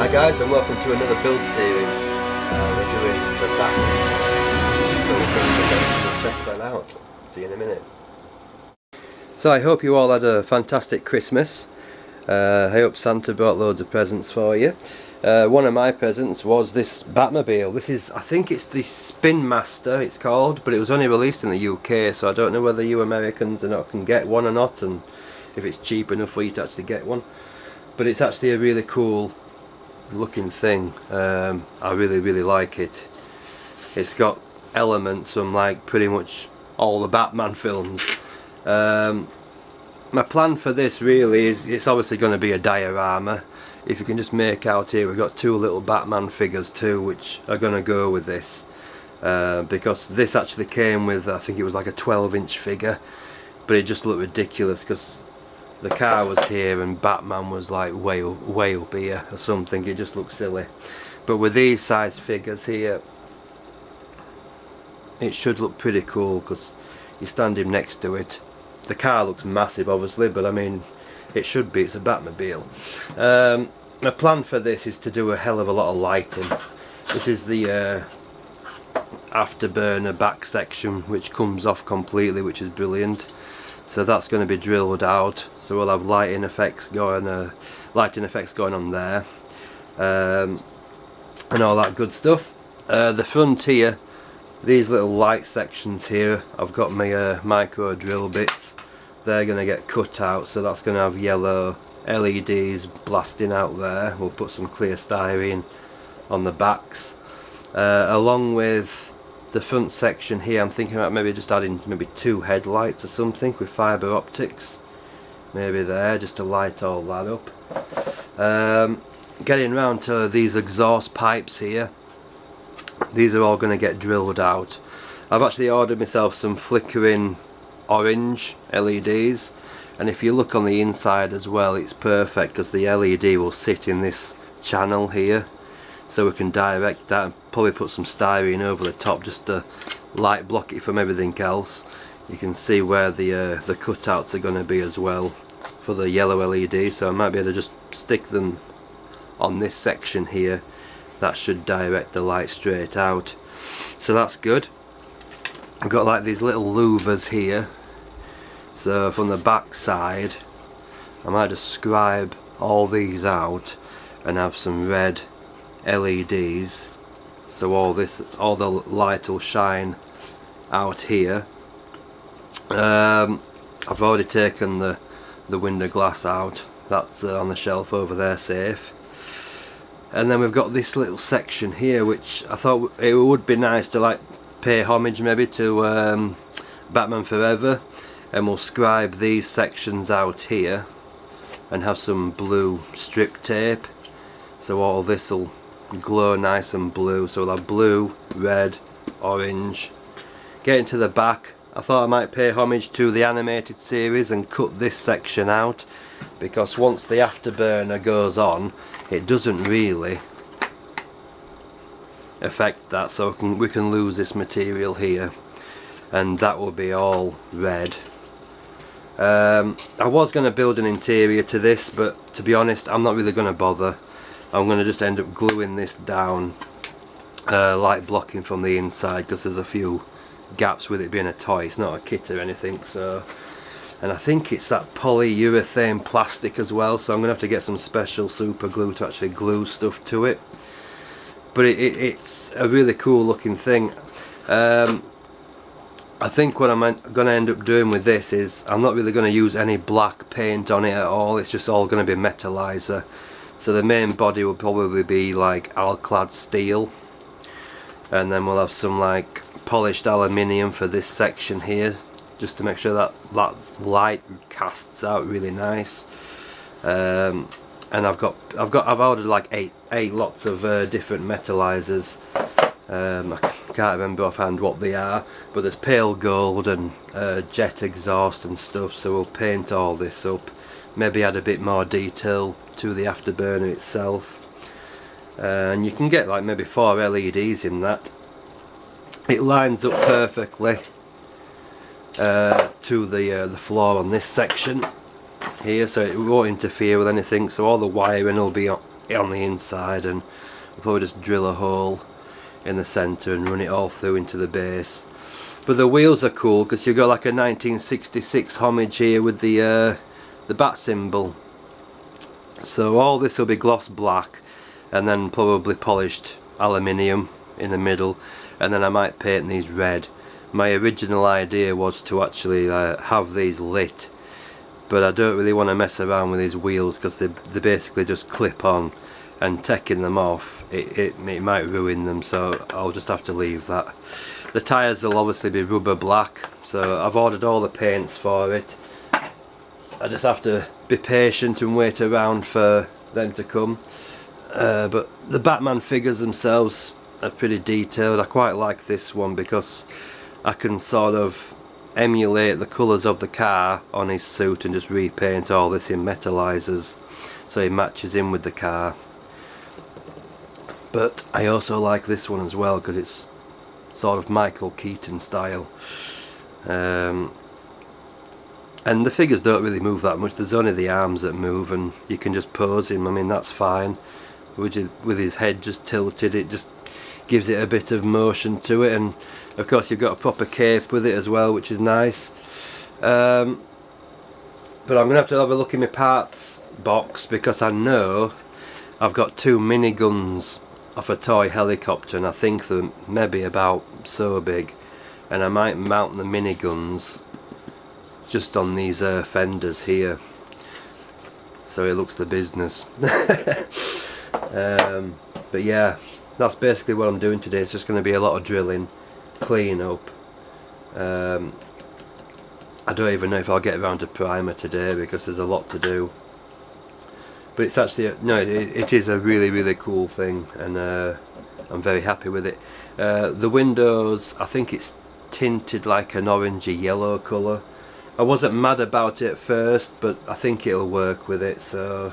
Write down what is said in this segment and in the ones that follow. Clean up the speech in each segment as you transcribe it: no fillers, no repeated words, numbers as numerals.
Hi guys, and welcome to another build series. We're doing the Batman, so we'll check that out. See you in a minute. So I hope you all had a fantastic Christmas. I hope Santa brought loads of presents for you. One of my presents was this Batmobile. This is, I think it's the Spin Master it's called, but it was only released in the UK, so I don't know whether you Americans can get one or not, and if it's cheap enough for you to actually get one. But it's actually a really cool looking thing. I really like it. It's got elements from like pretty much all the Batman films. My plan for this really is, it's obviously going to be a diorama. If you can just make out here, we've got two little Batman figures too, which are going to go with this, because this actually came with, I think it was like a 12-inch figure, but it just looked ridiculous because the car was here and Batman was like way up here or something. It just looked silly. But with these size figures here, it should look pretty cool because you stand him next to it. The car looks massive obviously, but I mean, it should be, it's a Batmobile. My plan for this is to do a hell of a lot of lighting. This is the afterburner back section, which comes off completely, which is brilliant. So that's going to be drilled out, so we'll have lighting effects going on there, and all that good stuff. The front here, these little light sections here, I've got my micro drill bits. They're going to get cut out, so that's going to have yellow LEDs blasting out there. We'll put some clear styrene on the backs, along with the front section here. I'm thinking about maybe just adding maybe 2 headlights or something with fibre optics, maybe there, just to light all that up. Getting round to these exhaust pipes here, these are all going to get drilled out. I've actually ordered myself some flickering orange LEDs, and if you look on the inside as well, it's perfect because the LED will sit in this channel here, so we can direct that and probably put some styrene over the top just to light block it from everything else. You can see where the cutouts are going to be as well for the yellow LED, so I might be able to just stick them on this section here. That should direct the light straight out, so that's good. I've got like these little louvers here, so from the back side I might just scribe all these out and have some red LEDs, so all the light will shine out here. I've already taken the window glass out. That's on the shelf over there, safe. And then we've got this little section here, which I thought it would be nice to like pay homage maybe to Batman Forever, and we'll scribe these sections out here and have some blue strip tape, so all this will glow nice and blue. So we'll have blue, red, orange. Getting to the back, I thought I might pay homage to the animated series and cut this section out, because once the afterburner goes on, it doesn't really affect that, so we can lose this material here, and that will be all red. I was going to build an interior to this, but to be honest, I'm not really going to bother. I'm going to just end up gluing this down, light blocking from the inside, because there's a few gaps with it being a toy. It's not a kit or anything, so. And I think it's that polyurethane plastic as well, so I'm going to have to get some special super glue to actually glue stuff to it. But it's a really cool looking thing. I think what I'm going to end up doing with this is I'm not really going to use any black paint on it at all. It's just all going to be metallizer. So the main body will probably be like alclad steel, and then we'll have some like polished aluminium for this section here, just to make sure that that light casts out really nice. And I've ordered like eight lots of different metallizers. I can't remember offhand what they are, but there's pale gold and jet exhaust and stuff, so we'll paint all this up, maybe add a bit more detail to the afterburner itself, and you can get like maybe 4 LEDs in that. It lines up perfectly to the floor on this section here, so it won't interfere with anything, so all the wiring will be on the inside, and we'll probably just drill a hole in the centre and run it all through into the base. But the wheels are cool because you've got like a 1966 homage here with the bat symbol. So all this will be gloss black and then probably polished aluminium in the middle, and then I might paint these red. My original idea was to actually have these lit, but I don't really want to mess around with these wheels because they basically just clip on, and taking them off it might ruin them, so I'll just have to leave that. The tyres will obviously be rubber black, so I've ordered all the paints for it. I just have to be patient and wait around for them to come. But the Batman figures themselves are pretty detailed. I quite like this one because I can sort of emulate the colours of the car on his suit and just repaint all this in metallizers so he matches in with the car. But I also like this one as well because it's sort of Michael Keaton style. And the figures don't really move that much. There's only the arms that move, and you can just pose him. I mean, that's fine. With his head just tilted, it just gives it a bit of motion to it, and of course you've got a proper cape with it as well, which is nice. But I'm going to have a look in my parts box because I know I've got 2 miniguns off a toy helicopter, and I think they're maybe about so big, and I might mount the miniguns just on these fenders here so it looks the business. But yeah, that's basically what I'm doing today. It's just going to be a lot of drilling, clean up. I don't even know if I'll get around to primer today because there's a lot to do. But it's actually it is a really cool thing, and I'm very happy with it. The windows, I think it's tinted like an orangey yellow colour. I wasn't mad about it at first, but I think it'll work with it. So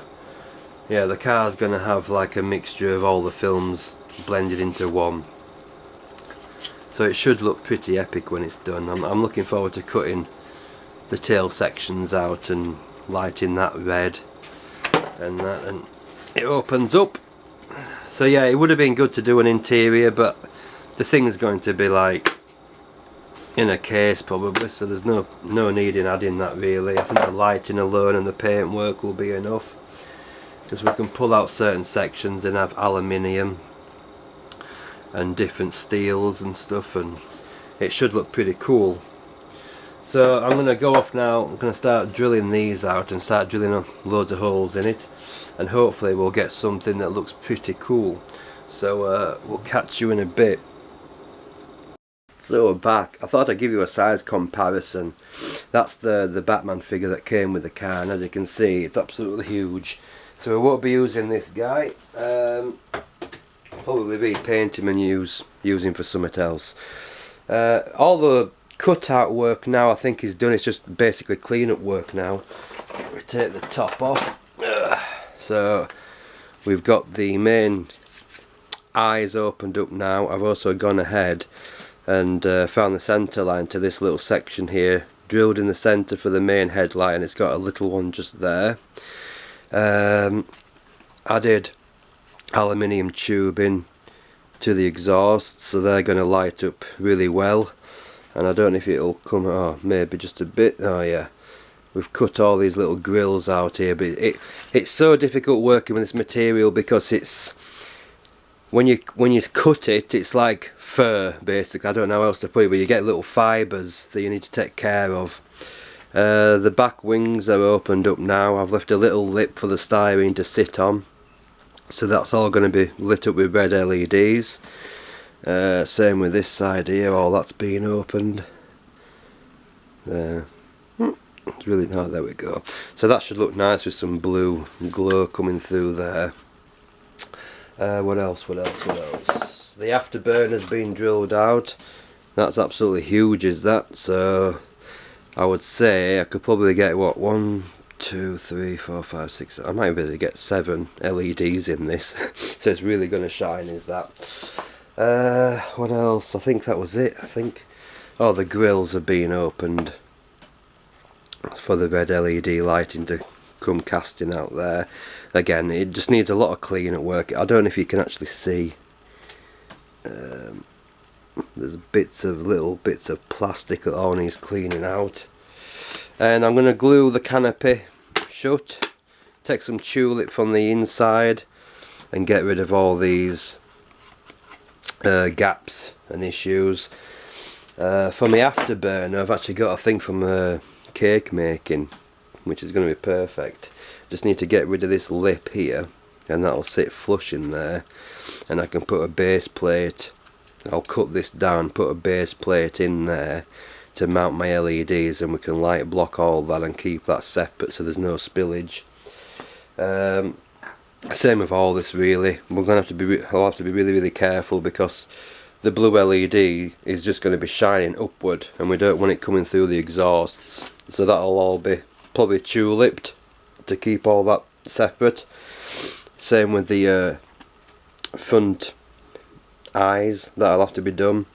yeah, the car's going to have like a mixture of all the films blended into one. So it should look pretty epic when it's done. I'm looking forward to cutting the tail sections out and lighting that red and that, and it opens up. So yeah, it would have been good to do an interior, but the thing's going to be like in a case probably, so there's no need in adding that really. I think the lighting alone and the paint work will be enough, because we can pull out certain sections and have aluminium and different steels and stuff, and it should look pretty cool. So I'm going to go off now. I'm going to start drilling these out and start drilling loads of holes in it, and hopefully we'll get something that looks pretty cool. So we'll catch you in a bit. So we're back. I thought I'd give you a size comparison. That's the Batman figure that came with the car, and as you can see it's absolutely huge. So we won't be using this guy. Probably repaint him and use him for something else. All the cutout work now I think is done. It's just basically clean up work now. We take the top off. So we've got the main eyes opened up now. I've also gone ahead and found the centre line to this little section here, drilled in the centre for the main headlight, and it's got a little one just there. Added aluminium tubing to the exhausts, so they're going to light up really well. And I don't know if it'll come, oh maybe just a bit, oh yeah. We've cut all these little grills out here, but it's so difficult working with this material because it's, when you cut it, it's like fur basically. I don't know how else to put it, but you get little fibres that you need to take care of. The back wings are opened up now. I've left a little lip for the styrene to sit on, so that's all going to be lit up with red LEDs. Same with this side here, all that's being opened. There. It's really, oh, there we go. So that should look nice with some blue glow coming through there. What else? The afterburner's been drilled out. That's absolutely huge, is that? So I would say I could probably get what, 1, 2, 3, 4, 5, 6. I might be able to get 7 LEDs in this. So it's really going to shine, is that? What else? I think that was it. I think, oh, the grills are being opened for the red LED lighting to come casting out there. Again, it just needs a lot of clean-up work. I don't know if you can actually see. There's little bits of plastic that all needs cleaning out. And I'm going to glue the canopy shut, take some tulip from the inside and get rid of all these gaps and issues. For my afterburner, I've actually got a thing from cake making, which is going to be perfect. Just need to get rid of this lip here, and that'll sit flush in there, and I can put a base plate. I'll cut this down, put a base plate in there to mount my LEDs, and we can light block all that and keep that separate so there's no spillage. Same with all this really. I'll have to be really careful, because the blue LED is just going to be shining upward, and we don't want it coming through the exhausts. So that'll all be probably tulipped to keep all that separate. Same with the front eyes, that'll have to be done.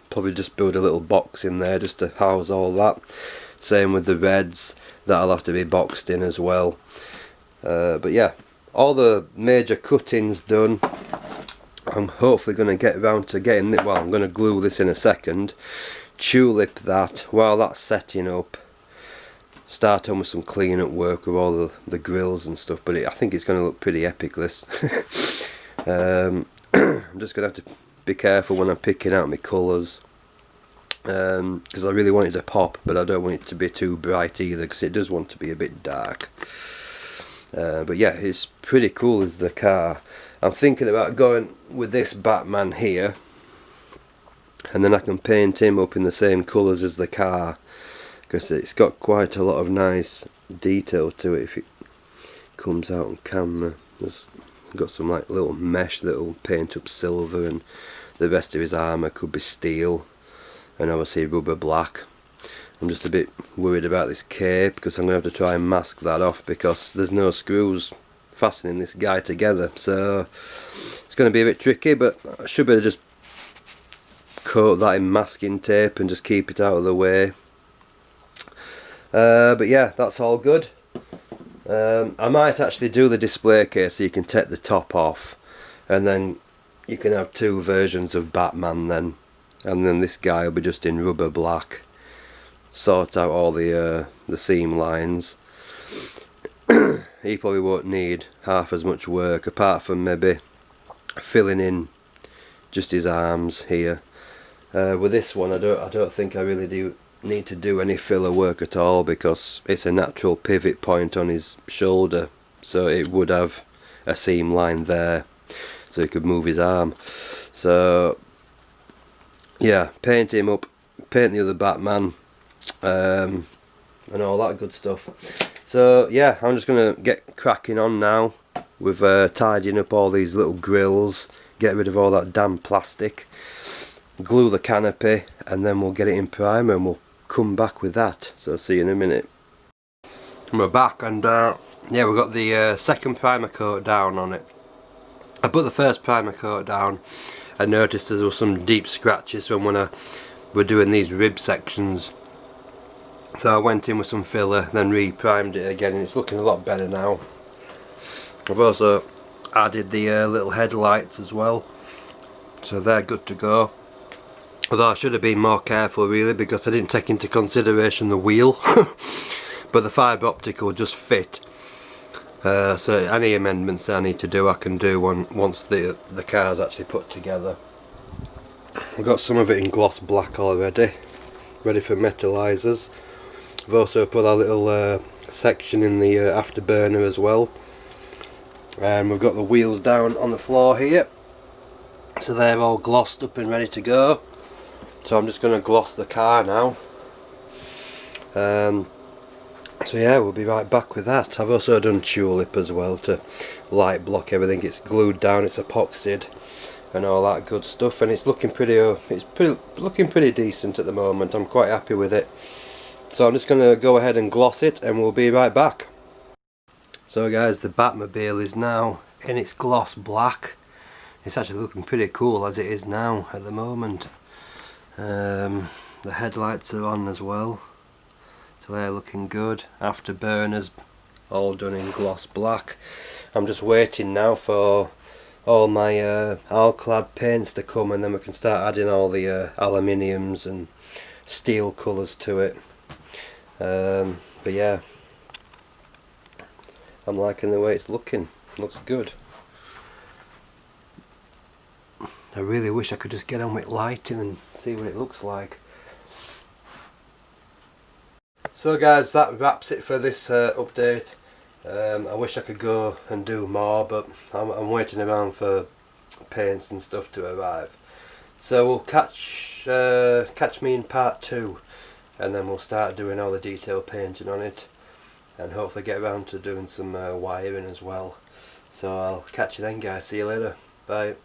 Probably just build a little box in there just to house all that. Same with the reds, that'll have to be boxed in as well. But yeah, all the major cuttings done. I'm hopefully going to get around to getting it. Well, I'm going to glue this in a second, tulip that while that's setting up, start on with some clean-up work with all the grills and stuff. But I think it's going to look pretty epic, this. I'm just going to have to be careful when I'm picking out my colours, because I really want it to pop, but I don't want it to be too bright either, because it does want to be a bit dark. But yeah, it's pretty cool as the car. I'm thinking about going with this Batman here, and then I can paint him up in the same colours as the car, because it's got quite a lot of nice detail to it if it comes out on camera. There's got some like little mesh that'll paint up silver, and the rest of his armour could be steel, and obviously rubber black. I'm just a bit worried about this cape, because I'm going to have to try and mask that off, because there's no screws fastening this guy together, so it's going to be a bit tricky. But I should be able to just coat that in masking tape and just keep it out of the way. But yeah, that's all good. I might actually do the display case so you can take the top off, and then you can have two versions of Batman then, and then this guy will be just in rubber black. Sort out all the seam lines. He probably won't need half as much work, apart from maybe filling in just his arms here. With this one, I don't think I really do need to do any filler work at all, because it's a natural pivot point on his shoulder, so it would have a seam line there, so he could move his arm. So yeah, paint him up, paint the other Batman, and all that good stuff. So yeah, I'm just gonna get cracking on now with tidying up all these little grills, get rid of all that damn plastic, glue the canopy, and then we'll get it in primer and we'll come back with that. So see you in a minute. We're back, and yeah, we've got the second primer coat down on it. I put the first primer coat down and noticed there were some deep scratches from when I were doing these rib sections. So I went in with some filler, then re-primed it again, and it's looking a lot better now. I've also added the little headlights as well, so they're good to go. Although I should have been more careful really, because I didn't take into consideration the wheel. But the fibre optic will just fit. So any amendments I need to do, I can do once the car's actually put together. I've got some of it in gloss black already, ready for metallizers. I've also put a little section in the afterburner as well, and we've got the wheels down on the floor here, so they're all glossed up and ready to go. So I'm just going to gloss the car now. So yeah, we'll be right back with that. I've also done tulip as well to light block everything. It's glued down, it's epoxied and all that good stuff, and it's looking looking pretty decent at the moment. I'm quite happy with it. So I'm just going to go ahead and gloss it, and we'll be right back. So guys, the Batmobile is now in its gloss black. It's actually looking pretty cool as it is now at the moment. The headlights are on as well, so they're looking good. Afterburners all done in gloss black. I'm just waiting now for all my alclad paints to come, and then we can start adding all the aluminiums and steel colours to it. But yeah, I'm liking the way it's looking. Looks good. I really wish I could just get on with lighting and see what it looks like. So guys, that wraps it for this update. I wish I could go and do more, but I'm waiting around for paints and stuff to arrive. So we'll catch me in part 2, and then we'll start doing all the detail painting on it, and hopefully get around to doing some wiring as well. So I'll catch you then guys, see you later, bye.